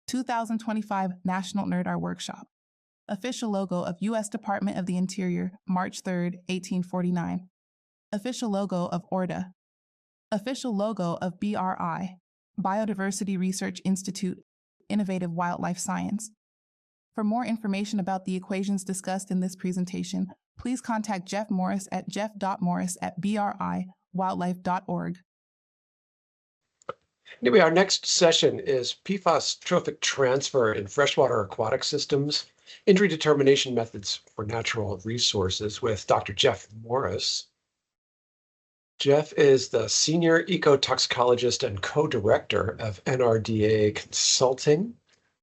2025 National NRDAR Workshop. Official logo of U.S. Department of the Interior, March 3, 1849. Official logo of ORDA. Official logo of BRI, Biodiversity Research Institute, Innovative Wildlife Science. For more information about the equations discussed in this presentation, please contact Jeff Morris at jeff.morris@briwildlife.org. Anyway, our next session is PFAS trophic transfer in freshwater aquatic systems, injury determination methods for natural resources with Dr. Jeff Morris. Jeff is the senior ecotoxicologist and co-director of NRDAR Consulting,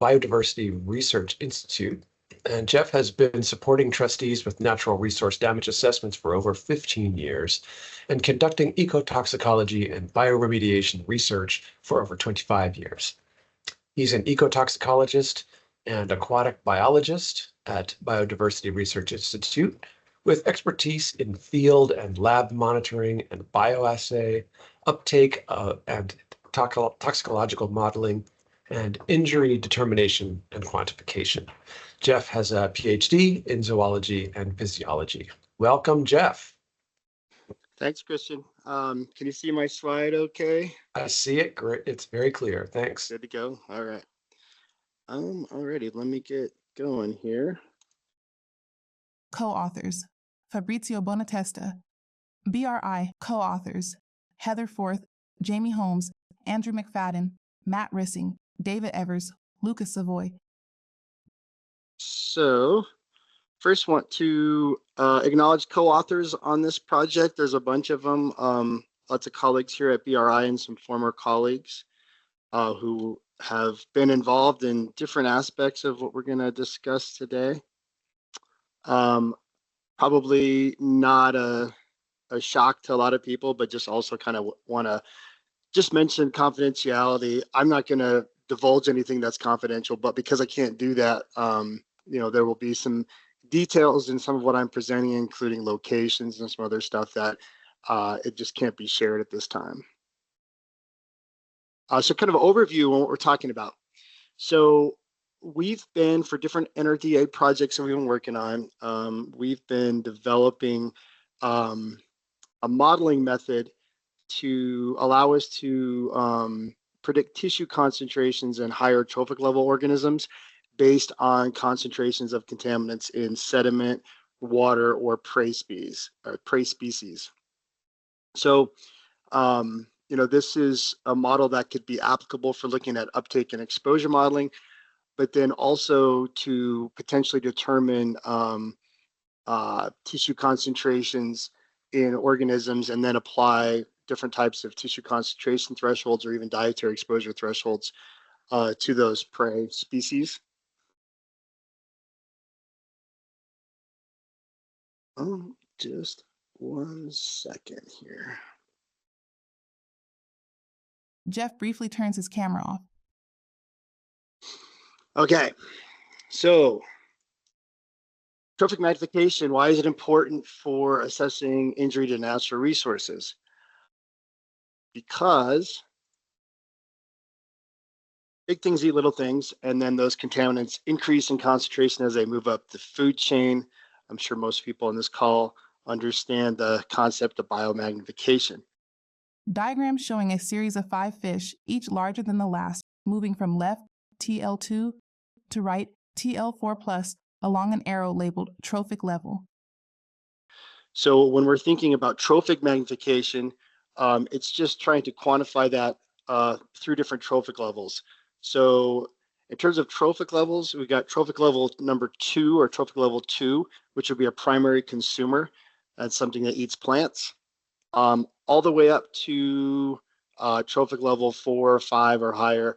Biodiversity Research Institute. And Jeff has been supporting trustees with natural resource damage assessments for over 15 years and conducting ecotoxicology and bioremediation research for over 25 years. He's an ecotoxicologist and aquatic biologist at Biodiversity Research Institute with expertise in field and lab monitoring and bioassay, uptake and toxicological modeling, and injury determination and quantification. Jeff has a PhD in zoology and physiology. Welcome, Jeff. Thanks, Christian. Can you see my slide okay? I see it. Great. It's very clear. Thanks. Good to go. All right. Alrighty, let me get going here. Co-authors: Fabrizio Bonatesta. BRI co-authors: Heather Forth, Jamie Holmes, Andrew McFadden, Matt Rissing, David Evers, Lucas Savoy. So first want to acknowledge co-authors on this project. There's a bunch of them, lots of colleagues here at BRI and some former colleagues who have been involved in different aspects of what we're going to discuss today. Probably not a shock to a lot of people, but just also kind of want to just mention confidentiality. I'm not going to divulge anything that's confidential, but because I can't do that, there will be some details in some of what I'm presenting, including locations and some other stuff that it just can't be shared at this time. So kind of an overview on what we're talking about. So we've been, for different NRDA projects that we've been working on, we've been developing a modeling method to allow us to predict tissue concentrations in higher trophic level organisms based on concentrations of contaminants in sediment, water, or prey species. So, this is a model that could be applicable for looking at uptake and exposure modeling, but then also to potentially determine tissue concentrations in organisms and then apply different types of tissue concentration thresholds or even dietary exposure thresholds to those prey species. Just one second here. Jeff briefly turns his camera off. Okay, so trophic magnification, why is it important for assessing injury to natural resources? Because big things eat little things, and then those contaminants increase in concentration as they move up the food chain. I'm sure most people on this call understand the concept of biomagnification. Diagram showing a series of 5 fish, each larger than the last, moving from left TL2 to right TL4+ along an arrow labeled trophic level. So when we're thinking about trophic magnification, it's just trying to quantify that through different trophic levels. So in terms of trophic levels, we got trophic level number 2 or trophic level 2, which would be a primary consumer. That's something that eats plants. All the way up to trophic level 4 or 5 or higher,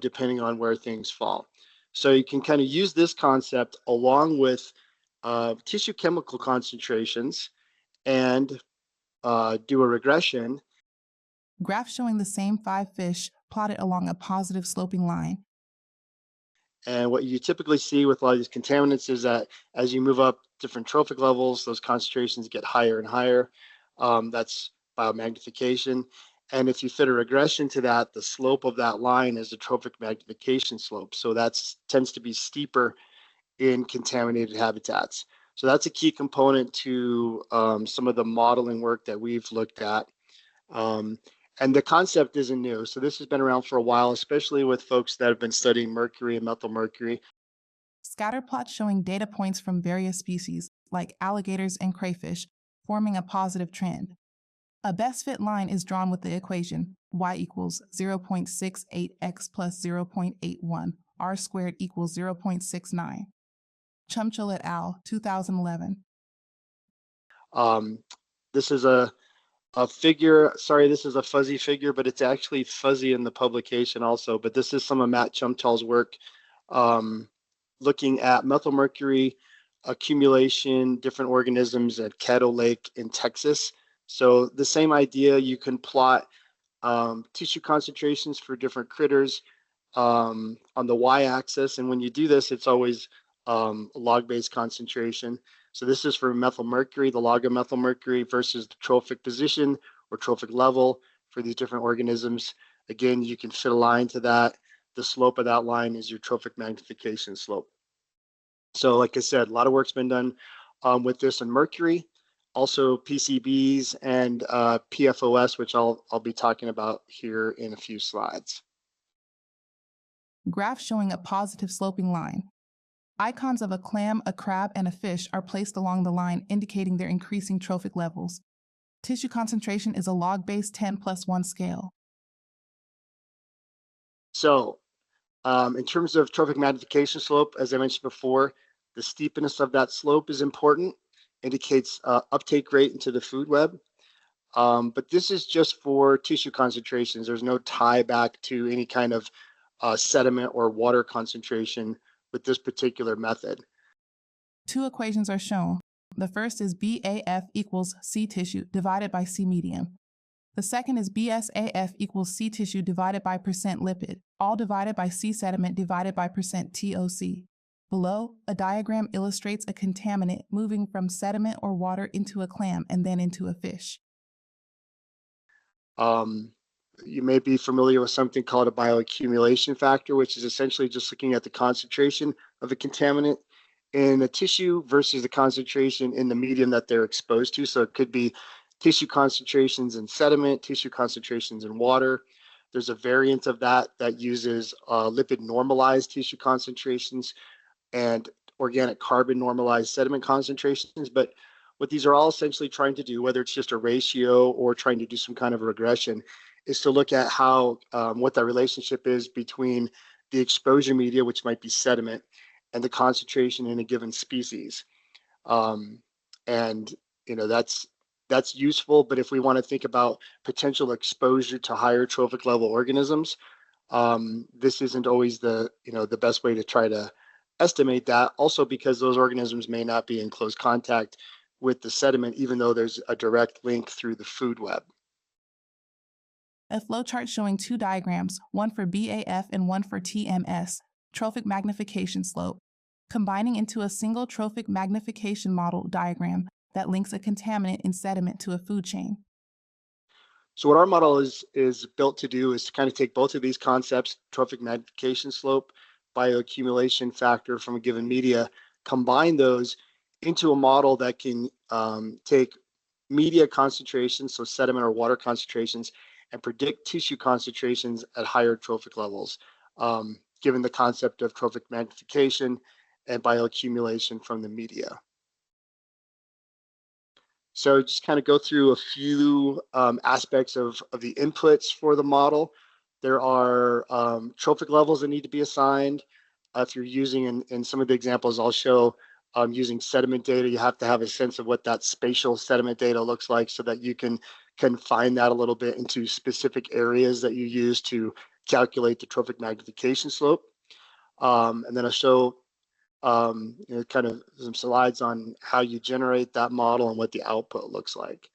depending on where things fall. So you can kind of use this concept along with tissue chemical concentrations and do a regression. Graph showing the same 5 fish plotted along a positive sloping line. And what you typically see with a lot of these contaminants is that as you move up different trophic levels, those concentrations get higher and higher. That's biomagnification. And if you fit a regression to that, the slope of that line is the trophic magnification slope. So that tends to be steeper in contaminated habitats. So that's a key component to some of the modeling work that we've looked at. And the concept isn't new. So this has been around for a while, especially with folks that have been studying mercury and methyl mercury. Scatter plots showing data points from various species, like alligators and crayfish, forming a positive trend. A best fit line is drawn with the equation y equals 0.68x plus 0.81, r squared equals 0.69. Chumchil et al., 2011. This is a figure, sorry, this is a fuzzy figure, but it's actually fuzzy in the publication also. But this is some of Matt Chumchil's work looking at methylmercury accumulation, different organisms at Caddo Lake in Texas. So the same idea, you can plot tissue concentrations for different critters on the y-axis. And when you do this, it's always log-based concentration. So this is for methylmercury, the log of methylmercury versus the trophic position or trophic level for these different organisms. Again, you can fit a line to that. The slope of that line is your trophic magnification slope. So like I said, a lot of work's been done with this in mercury, also PCBs and PFOS, which I'll be talking about here in a few slides. Graph showing a positive sloping line. Icons of a clam, a crab, and a fish are placed along the line, indicating their increasing trophic levels. Tissue concentration is a log-based 10+1 scale. So in terms of trophic magnification slope, as I mentioned before, the steepness of that slope is important, indicates uptake rate into the food web. But this is just for tissue concentrations. There's no tie back to any kind of sediment or water concentration with this particular method. Two equations are shown. The first is BAF equals C tissue divided by C medium. The second is BSAF equals C tissue divided by percent lipid, all divided by C sediment divided by percent TOC. Below, a diagram illustrates a contaminant moving from sediment or water into a clam and then into a fish. You may be familiar with something called a bioaccumulation factor, which is essentially just looking at the concentration of a contaminant in a tissue versus the concentration in the medium that they're exposed to. So it could be tissue concentrations in sediment, tissue concentrations in water. There's a variant of that that uses lipid normalized tissue concentrations and organic carbon normalized sediment concentrations. But what these are all essentially trying to do, whether it's just a ratio or trying to do some kind of regression, is to look at how what that relationship is between the exposure media, which might be sediment, and the concentration in a given species. And that's useful. But if we want to think about potential exposure to higher trophic level organisms, this isn't always the best way to try to estimate that. Also, because those organisms may not be in close contact with the sediment, even though there's a direct link through the food web. A flowchart showing two diagrams, one for BAF and one for TMS, trophic magnification slope, combining into a single trophic magnification model diagram that links a contaminant in sediment to a food chain. So what our model is built to do is to kind of take both of these concepts, trophic magnification slope, bioaccumulation factor from a given media, combine those into a model that can take media concentrations, so sediment or water concentrations, and predict tissue concentrations at higher trophic levels, given the concept of trophic magnification and bioaccumulation from the media. So just kind of go through a few aspects of the inputs for the model. There are trophic levels that need to be assigned. If you're using, in some of the examples I'll show, using sediment data, you have to have a sense of what that spatial sediment data looks like so that you can confine that a little bit into specific areas that you use to calculate the trophic magnification slope. And then I'll show kind of some slides on how you generate that model and what the output looks like.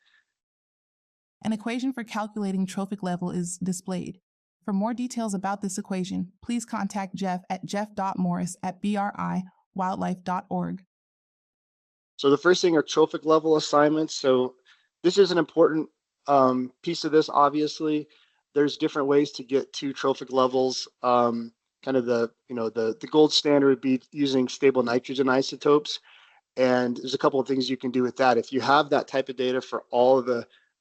An equation for calculating trophic level is displayed. For more details about this equation, please contact Jeff at jeff.morris@briwildlife.org. So the first thing are trophic level assignments. So this is an important piece of this, obviously, there's different ways to get to trophic levels. Kind of the gold standard would be using stable nitrogen isotopes. And there's a couple of things you can do with that. If you have that type of data for all of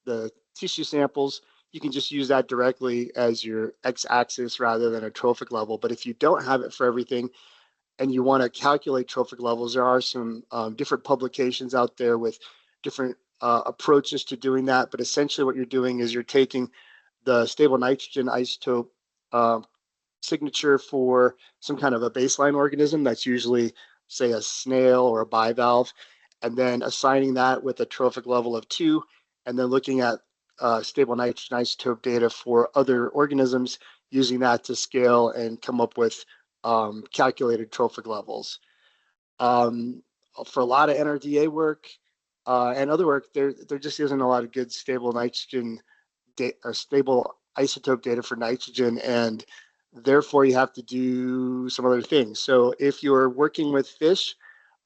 the tissue samples, you can just use that directly as your x-axis rather than a trophic level. But if you don't have it for everything and you want to calculate trophic levels, there are some different publications out there with different approaches to doing that. But essentially what you're doing is you're taking the stable nitrogen isotope signature for some kind of a baseline organism that's usually, say, a snail or a bivalve, and then assigning that with a trophic level of 2, and then looking at stable nitrogen isotope data for other organisms, using that to scale and come up with calculated trophic levels. For a lot of NRDA work and other work, there just isn't a lot of good stable nitrogen or stable isotope data for nitrogen, and therefore you have to do some other things. So if you're working with fish,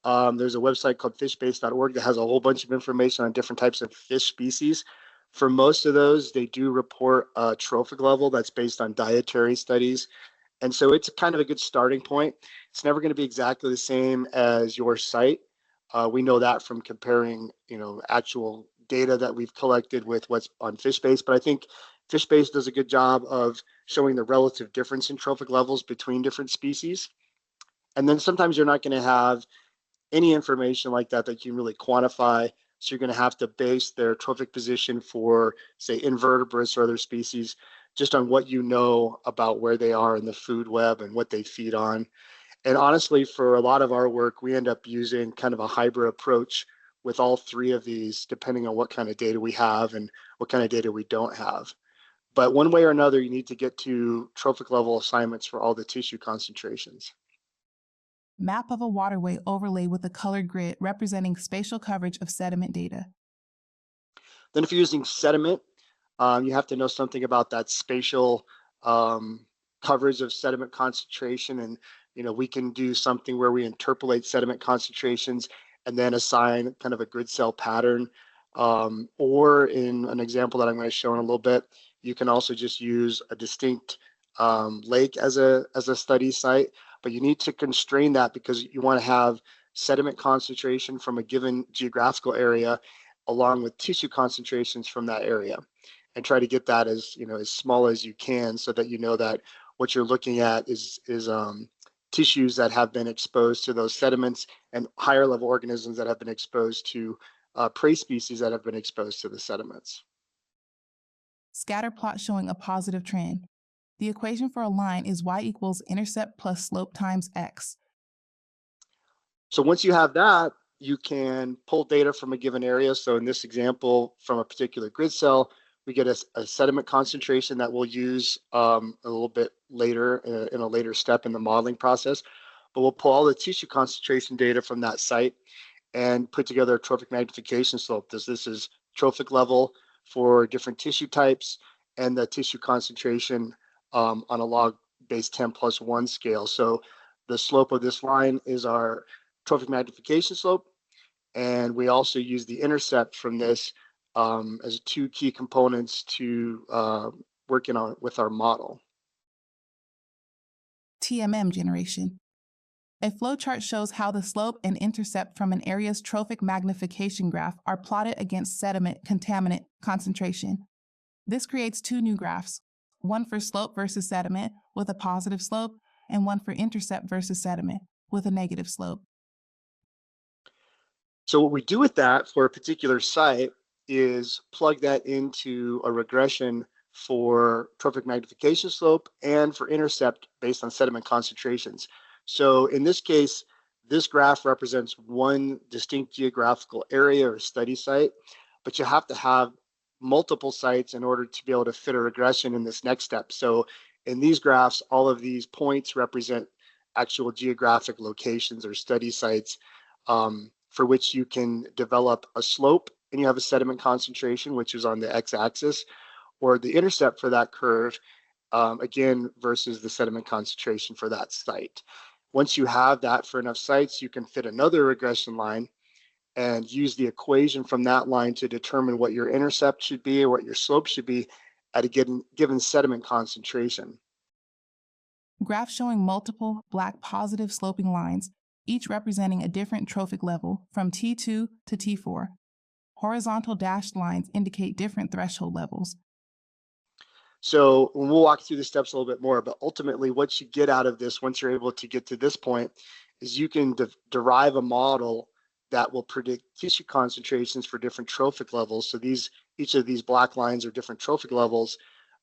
there's a website called fishbase.org that has a whole bunch of information on different types of fish species. For most of those, they do report a trophic level that's based on dietary studies. And so it's kind of a good starting point. It's never going to be exactly the same as your site. We know that from comparing, actual data that we've collected with what's on FishBase. But I think FishBase does a good job of showing the relative difference in trophic levels between different species. And then sometimes you're not going to have any information like that that you can really quantify. So you're going to have to base their trophic position for, say, invertebrates or other species just on what you know about where they are in the food web and what they feed on. And honestly, for a lot of our work, we end up using kind of a hybrid approach with all three of these, depending on what kind of data we have and what kind of data we don't have. But one way or another, you need to get to trophic level assignments for all the tissue concentrations. Map of a waterway overlaid with a colored grid representing spatial coverage of sediment data. Then if you're using sediment, you have to know something about that spatial coverage of sediment concentration. And, we can do something where we interpolate sediment concentrations and then assign kind of a grid cell pattern. Or in an example that I'm going to show in a little bit, you can also just use a distinct lake as a study site, but you need to constrain that because you want to have sediment concentration from a given geographical area along with tissue concentrations from that area, and try to get that as small as you can, so that that what you're looking at is tissues that have been exposed to those sediments and higher level organisms that have been exposed to prey species that have been exposed to the sediments. Scatter plot showing a positive trend. The equation for a line is y equals intercept plus slope times x. So once you have that, you can pull data from a given area. So in this example, from a particular grid cell, we get a sediment concentration that we'll use a little bit later in a later step in the modeling process. But we'll pull all the tissue concentration data from that site and put together a trophic magnification slope. This is trophic level for different tissue types and the tissue concentration on a log base 10+1 scale. So the slope of this line is our trophic magnification slope. And we also use the intercept from this as two key components to working on with our model. TMM generation. A flowchart shows how the slope and intercept from an area's trophic magnification graph are plotted against sediment contaminant concentration. This creates two new graphs, one for slope versus sediment with a positive slope, and one for intercept versus sediment with a negative slope. So what we do with that for a particular site is plug that into a regression for trophic magnification slope and for intercept based on sediment concentrations. So in this case, this graph represents one distinct geographical area or study site, but you have to have multiple sites in order to be able to fit a regression in this next step. So in these graphs, all of these points represent actual geographic locations or study sites for which you can develop a slope and you have a sediment concentration, which is on the x-axis, or the intercept for that curve, again, versus the sediment concentration for that site. Once you have that for enough sites, you can fit another regression line and use the equation from that line to determine what your intercept should be or what your slope should be at a given sediment concentration. Graph showing multiple black positive sloping lines, each representing a different trophic level from T2 to T4. Horizontal dashed lines indicate different threshold levels. So we'll walk through the steps a little bit more, but ultimately what you get out of this once you're able to get to this point is you can derive a model that will predict tissue concentrations for different trophic levels. So each of these black lines are different trophic levels,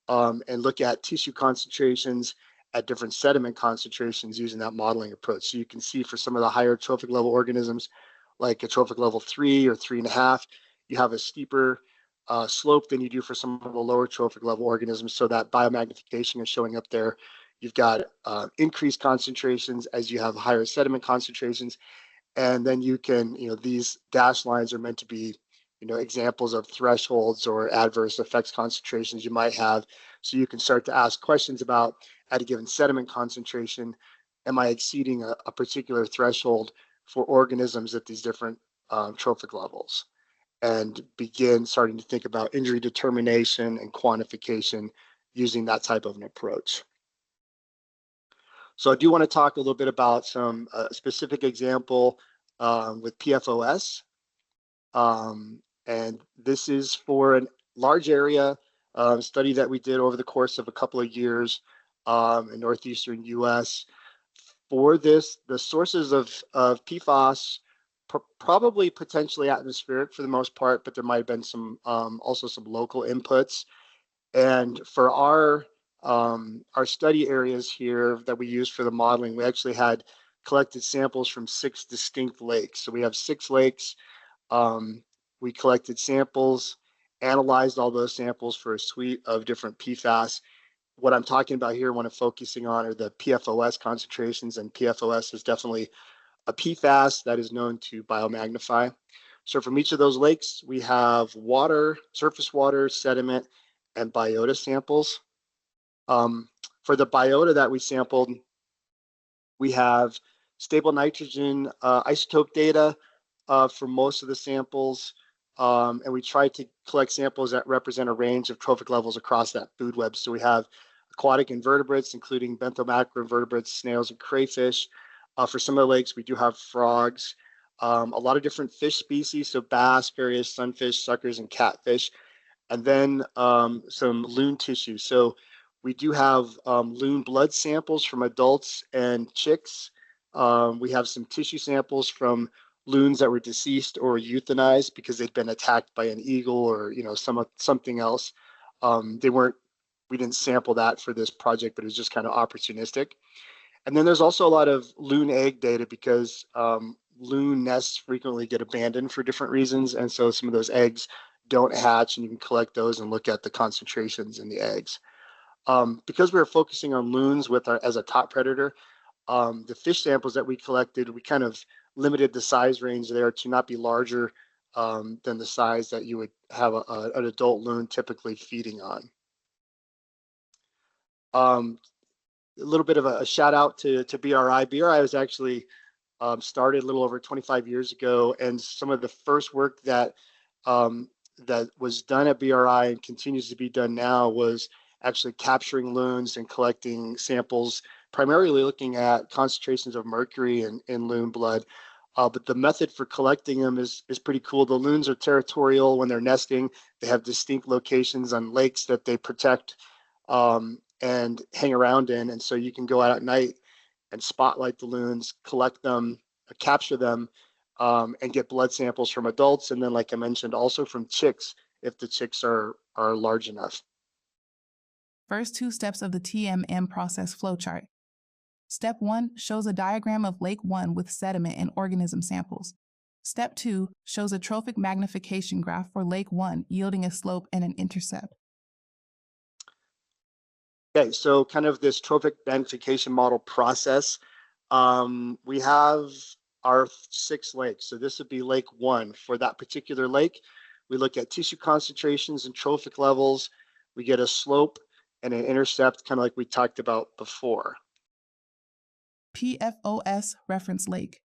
and look at tissue concentrations at different sediment concentrations using that modeling approach. So you can see for some of the higher trophic level organisms, like a trophic level 3 or 3.5, you have a steeper slope than you do for some of the lower trophic level organisms. So that biomagnification is showing up there. You've got increased concentrations as you have higher sediment concentrations. And then you can, these dashed lines are meant to be, examples of thresholds or adverse effects concentrations you might have. So you can start to ask questions about, at a given sediment concentration, am I exceeding a particular threshold for organisms at these different trophic levels? And begin starting to think about injury determination and quantification using that type of an approach. So I do want to talk a little bit about some specific example with PFOS. And this is for a large area study that we did over the course of a couple of years in northeastern US. For this, the sources of PFAS, probably potentially atmospheric for the most part, but there might have been some also some local inputs. And for our study areas here that we used for the modeling, we actually had collected samples from 6 distinct lakes. So we have 6 lakes. We collected samples, analyzed all those samples for a suite of different PFAS. What I'm talking about here, when I'm focusing on, are the PFOS concentrations, and PFOS is definitely a PFAS that is known to biomagnify. So from each of those lakes, we have water, surface water, sediment, and biota samples. For the biota that we sampled, we have stable nitrogen isotope data for most of the samples. And we tried to collect samples that represent a range of trophic levels across that food web. So we have aquatic invertebrates, including benthomacroinvertebrates, snails, and crayfish. For some of the lakes, we do have frogs, a lot of different fish species, so bass, various sunfish, suckers, and catfish, and then some loon tissue. So we do have loon blood samples from adults and chicks. We have some tissue samples from loons that were deceased or euthanized because they'd been attacked by an eagle or something else. We didn't sample that for this project, but it was just kind of opportunistic. And then there's also a lot of loon egg data because loon nests frequently get abandoned for different reasons. And so some of those eggs don't hatch, and you can collect those and look at the concentrations in the eggs. Because we were focusing on loons as a top predator, the fish samples that we collected, we kind of limited the size range there to not be larger than the size that you would have an adult loon typically feeding on. A little bit of a shout out to BRI. BRI was actually started a little over 25 years ago, and some of the first work that was done at BRI and continues to be done now was actually capturing loons and collecting samples, primarily looking at concentrations of mercury in loon blood. But the method for collecting them is pretty cool. The loons are territorial when they're nesting. They have distinct locations on lakes that they protect and hang around in. And so you can go out at night and spotlight the loons, collect them, capture them, and get blood samples from adults. And then, like I mentioned, also from chicks, if the chicks are large enough. First 2 steps of the TMM process flowchart. Step 1 shows a diagram of Lake 1 with sediment and organism samples. Step 2 shows a trophic magnification graph for Lake 1 yielding a slope and an intercept. Okay, so kind of this trophic magnification model process. We have our 6 lakes. So this would be Lake 1. For that particular lake, we look at tissue concentrations and trophic levels. We get a slope and an intercept, kind of like we talked about before. PFOS reference lake.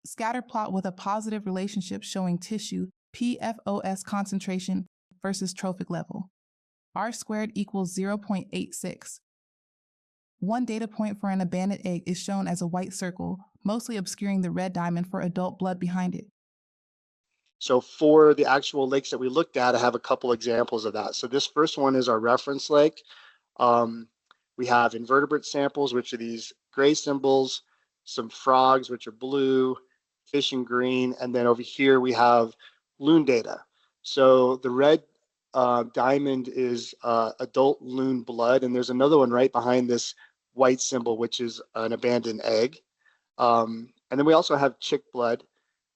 Scatter plot with a positive relationship showing tissue PFOS concentration versus trophic level. R squared equals 0.86. One data point for an abandoned egg is shown as a white circle, mostly obscuring the red diamond for adult blood behind it. So for the actual lakes that we looked at, I have a couple examples of that. So this first one is our reference lake. We have invertebrate samples, which are these gray symbols, some frogs, which are blue, fish in green, and then over here we have loon data. So the red diamond is adult loon blood, and there's another one right behind this white symbol, which is an abandoned egg. And then we also have chick blood.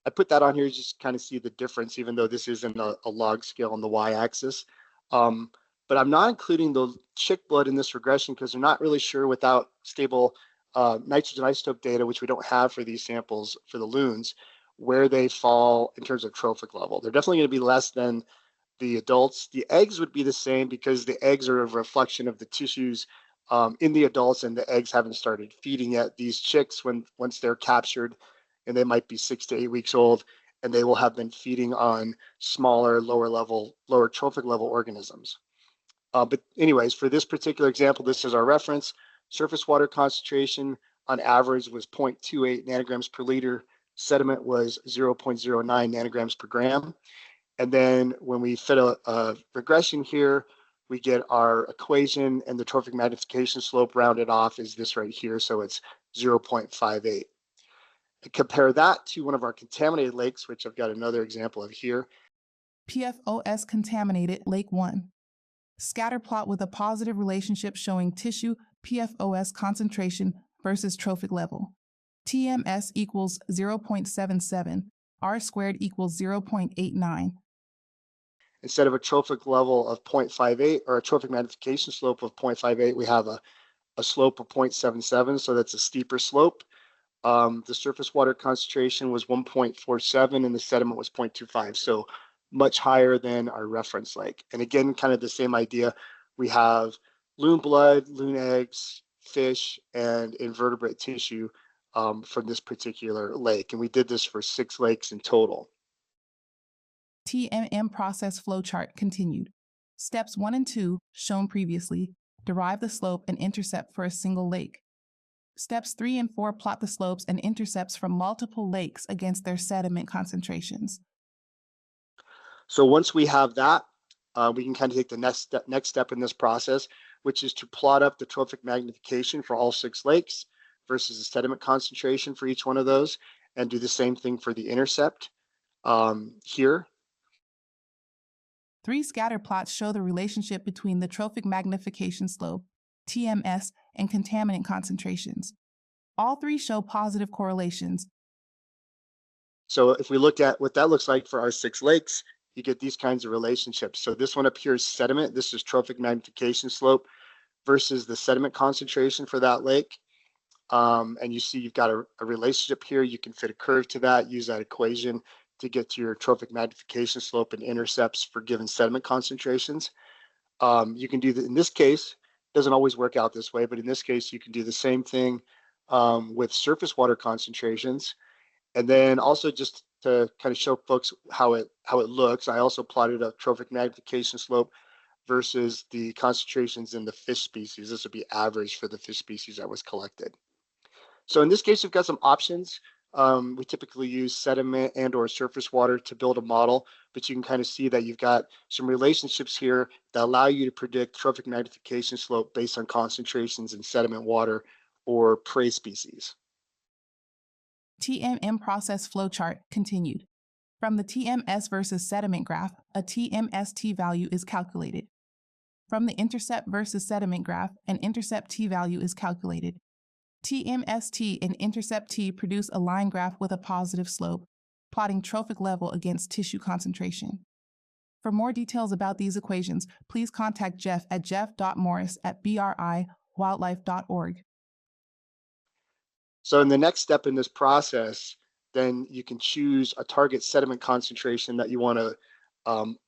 I put that on here just to kind of see the difference, even though this isn't a log scale on the y-axis. But I'm not including the chick blood in this regression because they're not really sure without stable nitrogen isotope data, which we don't have for these samples for the loons, where they fall in terms of trophic level. They're definitely going to be less than the adults. The eggs would be the same because the eggs are a reflection of the tissues in the adults, and the eggs haven't started feeding yet. These chicks, once they're captured, and they might be 6 to 8 weeks old, and they will have been feeding on smaller, lower trophic level organisms. But anyways, for this particular example, this is our reference. Surface water concentration on average was 0.28 nanograms per liter. Sediment was 0.09 nanograms per gram. And then when we fit a regression here, we get our equation, and the trophic magnification slope rounded off is this right here. So it's 0.58. Compare that to one of our contaminated lakes, which I've got another example of here. PFOS contaminated Lake 1. Scatter plot with a positive relationship showing tissue PFOS concentration versus trophic level. TMS equals 0.77, R squared equals 0.89. Instead of a trophic level of 0.58 or a trophic magnification slope of 0.58, we have a slope of 0.77, so that's a steeper slope. The surface water concentration was 1.47 and the sediment was 0.25, so much higher than our reference lake. And again, kind of the same idea. We have loon blood, loon eggs, fish, and invertebrate tissue from this particular lake. And we did this for 6 lakes in total. TMM process flowchart continued. Steps 1 and 2, shown previously, derive the slope and intercept for a single lake. Steps 3 and 4 plot the slopes and intercepts from multiple lakes against their sediment concentrations. So once we have that, we can kind of take the next step in this process, which is to plot up the trophic magnification for all 6 lakes versus the sediment concentration for each one of those, and do the same thing for the intercept here. 3 scatter plots show the relationship between the trophic magnification slope, TMS, and contaminant concentrations. All 3 show positive correlations. So if we look at what that looks like for our 6 lakes, you get these kinds of relationships. So this one up here is sediment. This is trophic magnification slope versus the sediment concentration for that lake. And you see you've got a relationship here. You can fit a curve to that, use that equation to get to your trophic magnification slope and intercepts for given sediment concentrations. You can do that in this case. Doesn't always work out this way, but in this case, you can do the same thing with surface water concentrations. And then also just to kind of show folks how it looks, I also plotted a trophic magnification slope versus the concentrations in the fish species. This would be average for the fish species that was collected. So in this case, we've got some options. We typically use sediment and or surface water to build a model, but you can kind of see that you've got some relationships here that allow you to predict trophic magnification slope based on concentrations in sediment water or prey species. TMM process flowchart continued. From the TMS versus sediment graph, a TMS t-value is calculated. From the intercept versus sediment graph, an intercept t-value is calculated. TMS-T and intercept-T produce a line graph with a positive slope, plotting trophic level against tissue concentration. For more details about these equations, please contact Jeff at jeff.morris@briwildlife.org. So in the next step in this process, then you can choose a target sediment concentration that you want to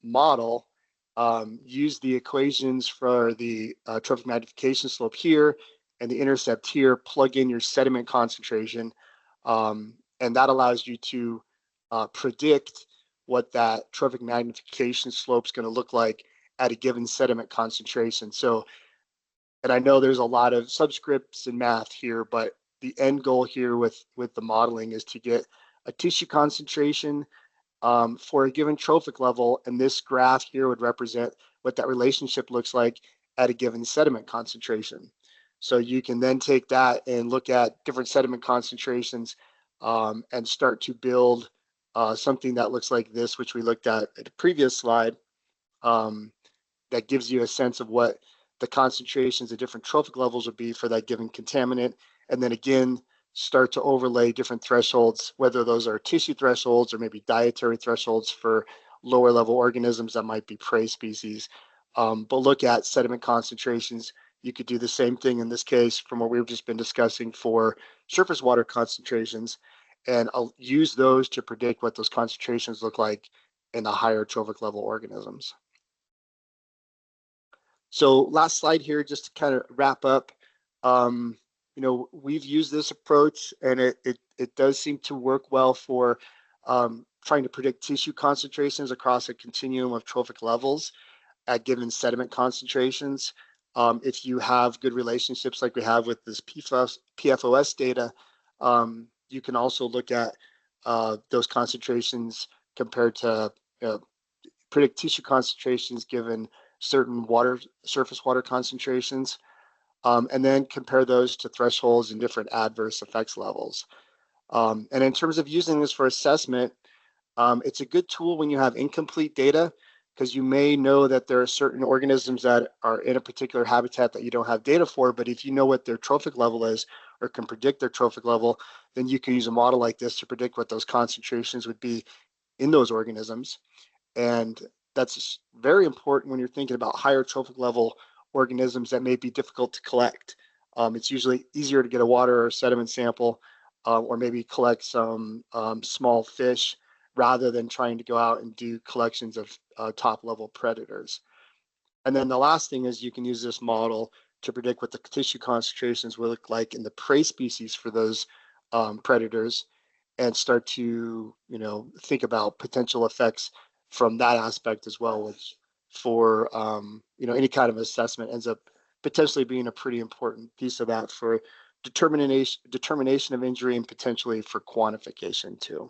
model, use the equations for the trophic magnification slope here and the intercept here, plug in your sediment concentration, And that allows you to predict what that trophic magnification slope is going to look like at a given sediment concentration. So, and I know there's a lot of subscripts and math here, but the end goal here with the modeling is to get a tissue concentration for a given trophic level. And this graph here would represent what that relationship looks like at a given sediment concentration. So you can then take that and look at different sediment concentrations and start to build something that looks like this, which we looked at the previous slide, that gives you a sense of what the concentrations at different trophic levels would be for that given contaminant. And then again, start to overlay different thresholds, whether those are tissue thresholds or maybe dietary thresholds for lower level organisms that might be prey species. But look at sediment concentrations. You could do the same thing in this case from what we've just been discussing for surface water concentrations, and I'll use those to predict what those concentrations look like in the higher trophic level organisms. So last slide here, just to kind of wrap up. You know, we've used this approach, and it does seem to work well for trying to predict tissue concentrations across a continuum of trophic levels at given sediment concentrations. If you have good relationships like we have with this PFOS data, you can also look at those concentrations compared to predict tissue concentrations given certain surface water concentrations, and then compare those to thresholds and different adverse effects levels. And in terms of using this for assessment, it's a good tool when you have incomplete data, because you may know that there are certain organisms that are in a particular habitat that you don't have data for, but if you know what their trophic level is or can predict their trophic level, then you can use a model like this to predict what those concentrations would be in those organisms. And that's very important when you're thinking about higher trophic level organisms that may be difficult to collect. It's usually easier to get a water or sediment sample, or maybe collect some small fish rather than trying to go out and do collections of top level predators. And then the last thing is you can use this model to predict what the tissue concentrations will look like in the prey species for those predators, and start to, you know, think about potential effects from that aspect as well, which for you know, any kind of assessment ends up potentially being a pretty important piece of that for determination of injury and potentially for quantification too.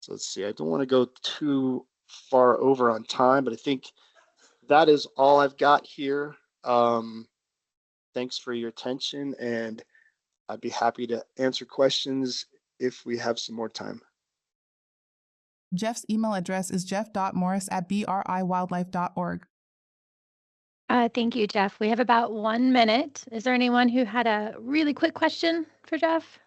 So let's see, I don't want to go too far over on time, but I think that is all I've got here. Thanks for your attention, and I'd be happy to answer questions if we have some more time. Jeff's email address is jeff.morris@briwildlife.org. Thank you, Jeff. We have about 1 minute. Is there anyone who had a really quick question for Jeff?